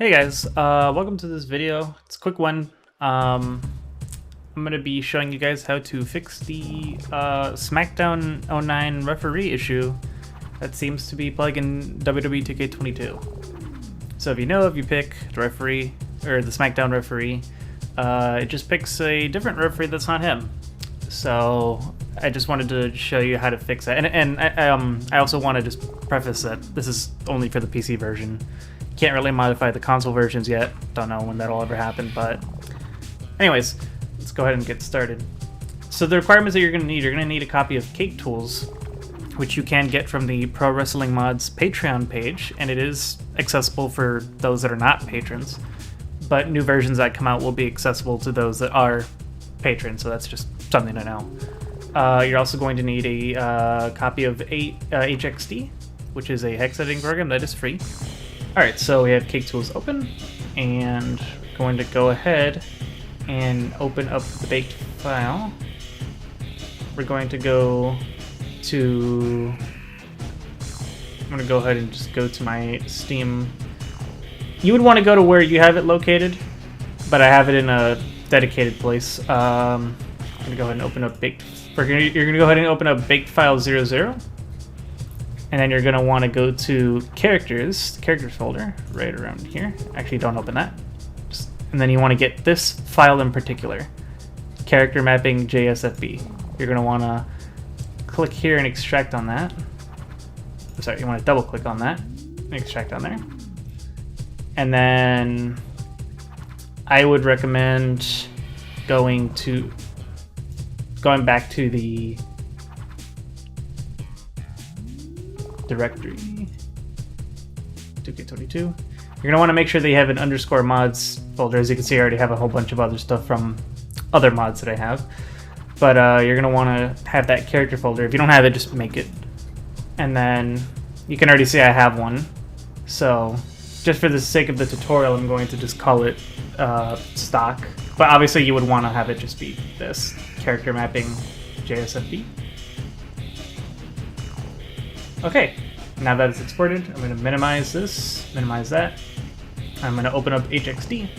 Hey guys, welcome to this video. It's a quick one. I'm going to be showing you guys how to fix the Smackdown 09 referee issue that seems to be plaguing WWE 2K22. So if you pick the referee, or the Smackdown referee, it just picks a different referee that's not him. So I just wanted to show you how to fix that. And I also want to just preface that this is only for the PC version. Can't really modify the console versions yet. Don't know when that'll ever happen, but anyways, let's go ahead and get started. So the requirements that you're going to need a copy of CakeTools, which you can get from the Pro Wrestling Mods Patreon page, and it is accessible for those that are not patrons, but new versions that come out will be accessible to those that are patrons, so that's just something to know. You're also going to need a copy of HxD, which is a hex editing program that is free. Alright, so we have CakeTools open, and we're going to go ahead and open up the baked file. We're going to go to... I'm going to go ahead and just go to my Steam. You would want to go to where you have it located, but I have it in a dedicated place. I'm going to go ahead and open up baked... You're going to go ahead and open up baked file 00. And then you're going to want to go to Characters, the Characters folder, right around here. Actually, don't open that. And then you want to get this file in particular, CharacterMapping.jsfb. You're going to want to click here and extract on that. Sorry, you want to double click on that and extract on there. And then I would recommend going back to the directory 2K22. You're going to want to make sure that you have an underscore mods folder. As you can see, I already have a whole bunch of other stuff from other mods that I have. But you're going to want to have that character folder. If you don't have it, just make it. And then you can already see I have one. So just for the sake of the tutorial, I'm going to just call it stock. But obviously you would want to have it just be this, character mapping JSFB. Okay, now that it's exported, I'm going to minimize this, minimize that. I'm going to open up HxD.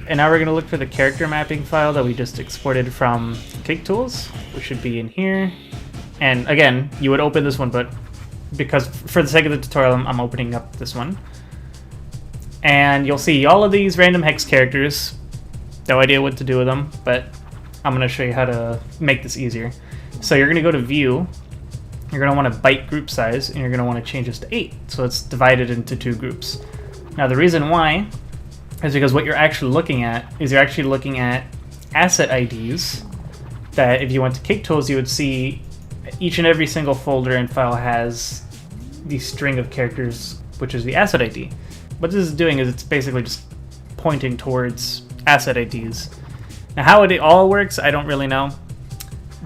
And now we're going to look for the character mapping file that we just exported from CakeTools, which should be in here. And again, you would open this one, but because for the sake of the tutorial, I'm opening up this one. And you'll see all of these random hex characters. No idea what to do with them, but I'm going to show you how to make this easier. So you're going to go to View. You're going to want to byte group size, and you're going to want to change this to 8, so it's divided into 2 groups. Now the reason why is because what you're actually looking at is you're actually looking at asset IDs that if you went to CakeTools, you would see each and every single folder and file has the string of characters, which is the asset ID. What this is doing is it's basically just pointing towards asset IDs. Now how it all works, I don't really know,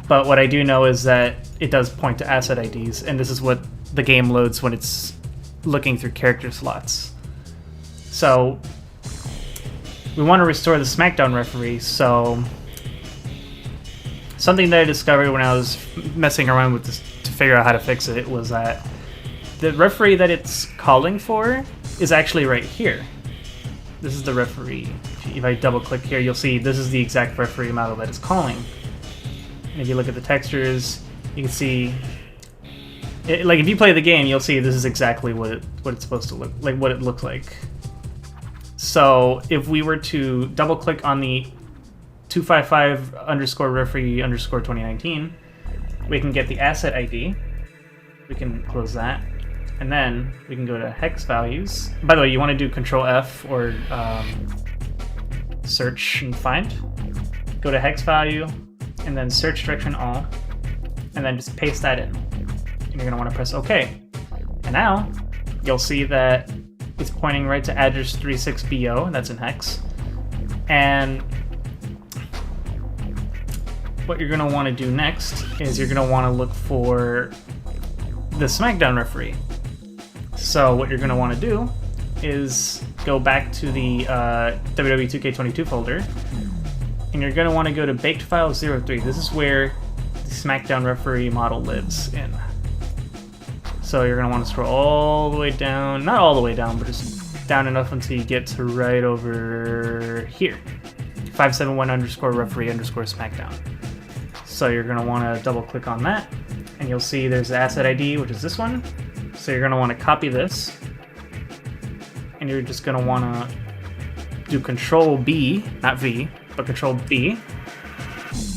but what I do know is that it does point to asset IDs, and this is what the game loads when it's looking through character slots. So we want to restore the Smackdown referee, so something that I discovered when I was messing around with this to figure out how to fix it was that the referee that it's calling for is actually right here. This is the referee. If I double click here, you'll see this is the exact referee model that it's calling. And if you look at the textures, you can see, like if you play the game, you'll see this is exactly what it's supposed to look like, what it looks like. So if we were to double click on the 255 underscore referee underscore 2019, we can get the asset ID. We can close that, and then we can go to hex values. By the way, you want to do Control F or search and find. Go to hex value, and then search direction all. And then just paste that in. And you're going to want to press OK. And now you'll see that it's pointing right to address 36BO, and that's in hex. And what you're going to want to do next is you're going to want to look for the Smackdown referee. So what you're going to want to do is go back to the WWE 2K22 folder, and you're going to want to go to baked file 03. This is where Smackdown referee model lives in. So you're going to want to scroll all the way down, not all the way down, but just down enough until you get to right over here. 571_referee_Smackdown. So you're going to want to double click on that, and you'll see there's the asset ID, which is this one. So you're going to want to copy this, and you're just going to want to do Control B, not V, but Control B,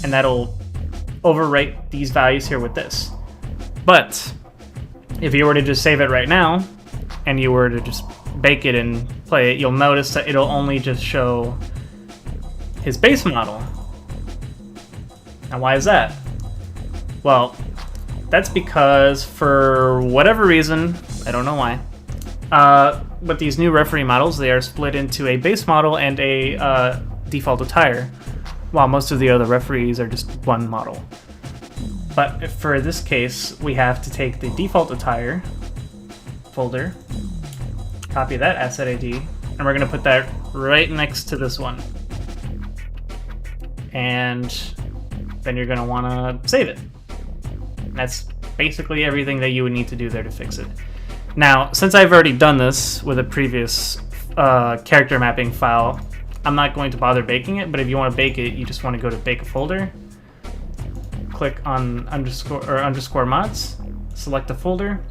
and that'll overwrite these values here with this. But if you were to just save it right now, and you were to just bake it and play it, you'll notice that it'll only just show his base model. Now, why is that? Well, that's because for whatever reason, I don't know why, with these new referee models, they are split into a base model and a default attire, while most of the other referees are just one model. But for this case, we have to take the default attire folder, copy that asset ID, and we're going to put that right next to this one. And then you're going to want to save it. And that's basically everything that you would need to do there to fix it. Now, since I've already done this with a previous character mapping file, I'm not going to bother baking it, but if you want to bake it, you just want to go to Bake a Folder, click on underscore mods, select the folder,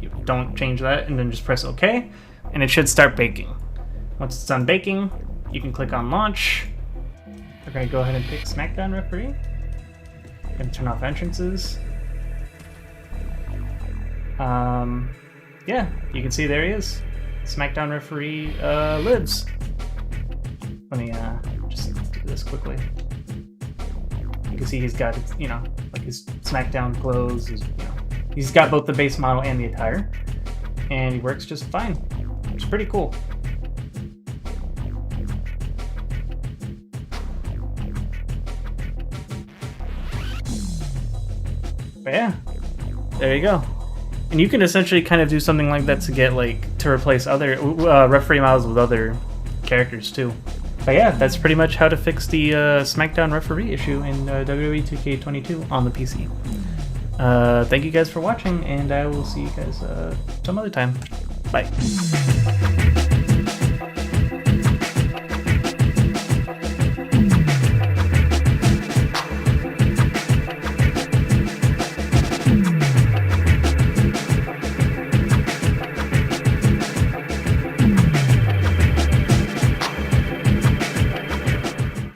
you don't change that, and then just press OK, and it should start baking. Once it's done baking, you can click on Launch. We're going to go ahead and pick Smackdown Referee, and turn off entrances. Yeah, you can see there he is. Smackdown Referee lives. Let me just do this quickly. You can see he's got, you know, like his Smackdown clothes. He's got both the base model and the attire, and he works just fine. It's pretty cool. But yeah, there you go. And you can essentially kind of do something like that to get to replace other referee models with other characters too. But yeah, that's pretty much how to fix the Smackdown referee issue in WWE 2K22 on the PC. Thank you guys for watching, and I will see you guys some other time. Bye.